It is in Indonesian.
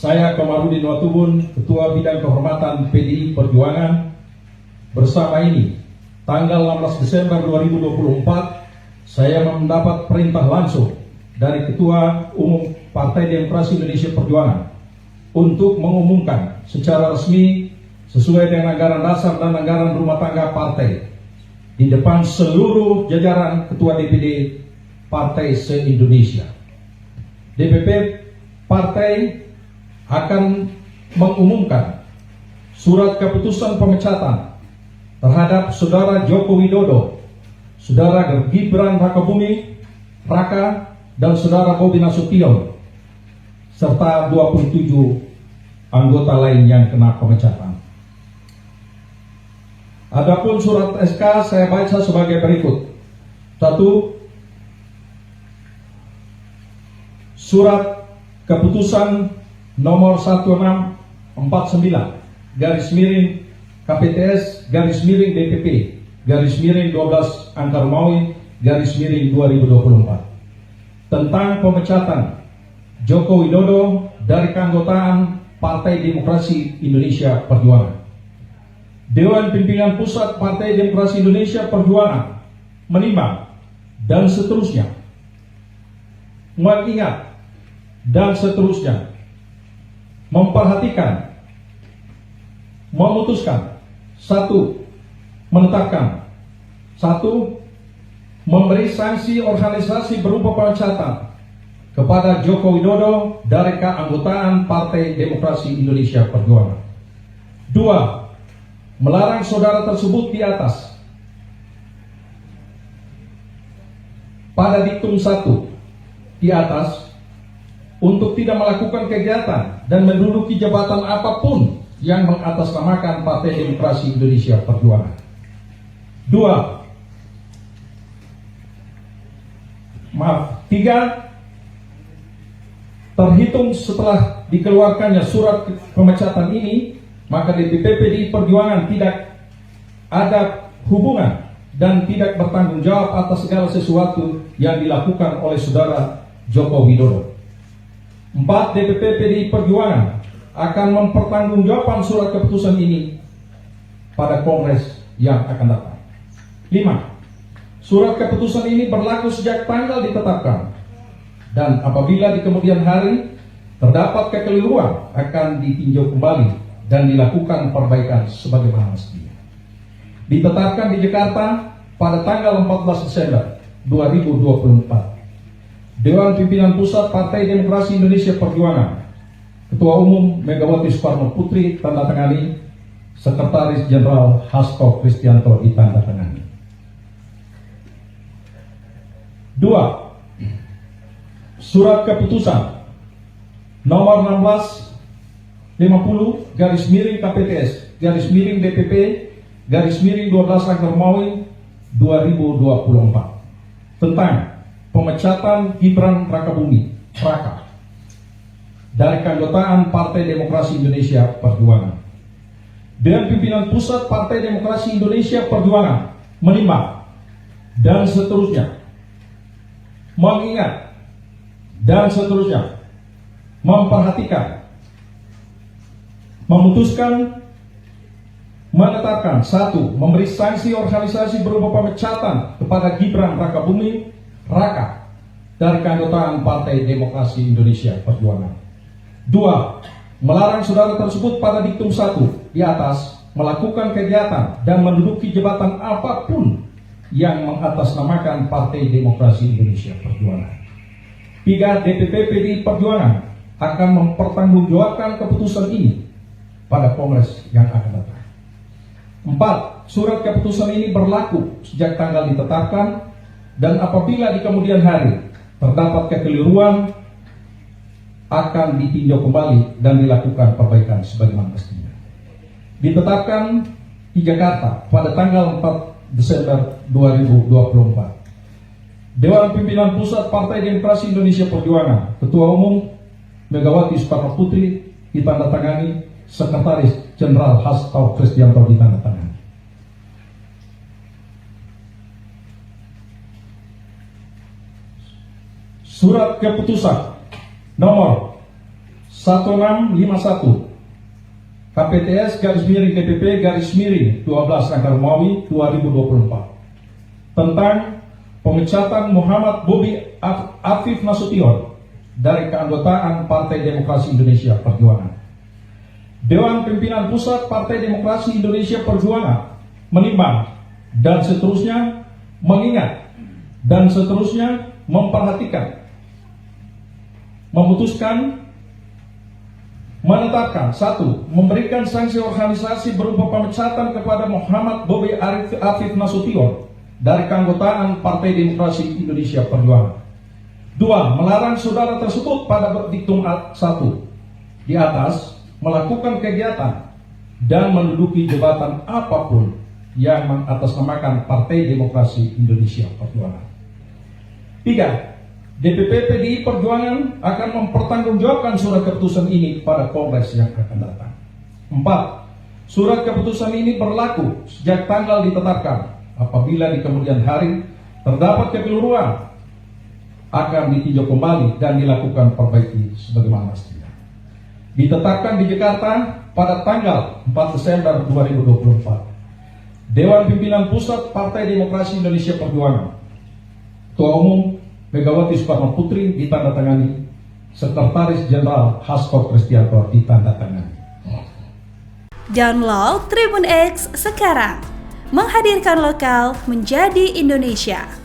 Saya Komarudin Watubun, Ketua Bidang Kehormatan PDI Perjuangan, bersama ini tanggal 16 Desember 2024 saya mendapat perintah langsung dari Ketua Umum Partai Demokrasi Indonesia Perjuangan untuk mengumumkan secara resmi sesuai dengan anggaran dasar dan anggaran rumah tangga partai di depan seluruh jajaran Ketua DPD Partai se-Indonesia. DPP Partai akan mengumumkan surat keputusan pemecatan terhadap Saudara Joko Widodo, Saudara Gibran Rakabuming Raka, dan Saudara Bobi Nasution, serta 27 anggota lain yang kena pemecatan. Adapun surat SK saya baca sebagai berikut. 1. Surat keputusan nomor 1649 KPTS DPP 12 Angka Romawi 2024 tentang pemecatan Joko Widodo dari keanggotaan Partai Demokrasi Indonesia Perjuangan. Dewan Pimpinan Pusat Partai Demokrasi Indonesia Perjuangan menimbang dan seterusnya, mengingat dan seterusnya, memperhatikan, memutuskan, 1. Menetapkan, 1. Memberi sanksi organisasi berupa pemecatan kepada Joko Widodo dari keanggotaan Partai Demokrasi Indonesia Perjuangan. 2. Melarang saudara tersebut di atas pada diktum 1 di atas untuk tidak melakukan kegiatan dan menduduki jabatan apapun yang mengatasnamakan Partai Demokrasi Indonesia Perjuangan. 3. Terhitung setelah dikeluarkannya surat pemecatan ini, maka DPP PDI Perjuangan tidak ada hubungan dan tidak bertanggung jawab atas segala sesuatu yang dilakukan oleh Saudara Joko Widodo. 4. DPP PDI Perjuangan akan mempertanggungjawabkan surat keputusan ini pada Kongres yang akan datang. 5. Surat keputusan ini berlaku sejak tanggal ditetapkan, dan apabila di kemudian hari terdapat kekeliruan akan ditinjau kembali dan dilakukan perbaikan sebagaimana mestinya. Ditetapkan di Jakarta pada tanggal 14 Desember 2024. Dewan Pimpinan Pusat Partai Demokrasi Indonesia Perjuangan, Ketua Umum Megawati Soekarno Putri tandatangani, Sekretaris Jenderal Hasto Kristianto ditandatangani. 2. Surat keputusan nomor 1650 KPTS DPP 12 Angka Romawi 2024 tentang pemecatan Gibran Rakabuming Raka dari keanggotaan Partai Demokrasi Indonesia Perjuangan. Dewan Pimpinan Pusat Partai Demokrasi Indonesia Perjuangan menimbang dan seterusnya, mengingat dan seterusnya, memperhatikan, memutuskan, menetapkan, 1. Memberi sanksi organisasi berupa pemecatan kepada Gibran Rakabuming Raka dari keanggotaan Partai Demokrasi Indonesia Perjuangan. 2. Melarang saudara tersebut pada diktum 1 di atas melakukan kegiatan dan menduduki jabatan apapun yang mengatasnamakan Partai Demokrasi Indonesia Perjuangan. 3. DPP PDI Perjuangan akan mempertanggungjawabkan keputusan ini pada Kongres yang akan datang. 4. Surat keputusan ini berlaku sejak tanggal ditetapkan, dan apabila di kemudian hari terdapat kekeliruan akan ditinjau kembali dan dilakukan perbaikan sebagaimana mestinya. Ditetapkan di Jakarta pada tanggal 4 Desember 2024. Dewan Pimpinan Pusat Partai Demokrasi Indonesia Perjuangan, Ketua Umum Megawati Soekarno Putri ditandatangani, Sekretaris Jenderal Hasto Kristianto ditandatangani. Surat keputusan nomor 1651 KPTS garis miring DPP garis miring 12 Angka Romawi 2024 tentang pemecatan Muhammad Bobi Afif Nasution dari keanggotaan Partai Demokrasi Indonesia Perjuangan. Dewan Pimpinan Pusat Partai Demokrasi Indonesia Perjuangan menimbang dan seterusnya mengingat dan seterusnya memperhatikan, memutuskan, menetapkan: 1. Memberikan sanksi organisasi berupa pemecatan kepada Muhammad Bobi Afif Nasution dari keanggotaan Partai Demokrasi Indonesia Perjuangan. 2. Melarang saudara tersebut pada diktum 1 di atas melakukan kegiatan dan menduduki jabatan apapun yang mengatasnamakan Partai Demokrasi Indonesia Perjuangan. 3. DPP PDI Perjuangan akan mempertanggungjawabkan surat keputusan ini pada Kongres yang akan datang. 4. Surat keputusan ini berlaku sejak tanggal ditetapkan. Apabila di kemudian hari terdapat kekeliruan, akan ditinjau kembali dan dilakukan perbaiki sebagaimana mestinya. Ditetapkan di Jakarta pada tanggal 4 Desember 2024. Dewan Pimpinan Pusat Partai Demokrasi Indonesia Perjuangan, Ketua Umum Megawati Soekarno Putri ditandatangani, Sekretaris Jenderal Hasto Kristianto ditandatangani. Download Tribun X sekarang, menghadirkan lokal menjadi Indonesia.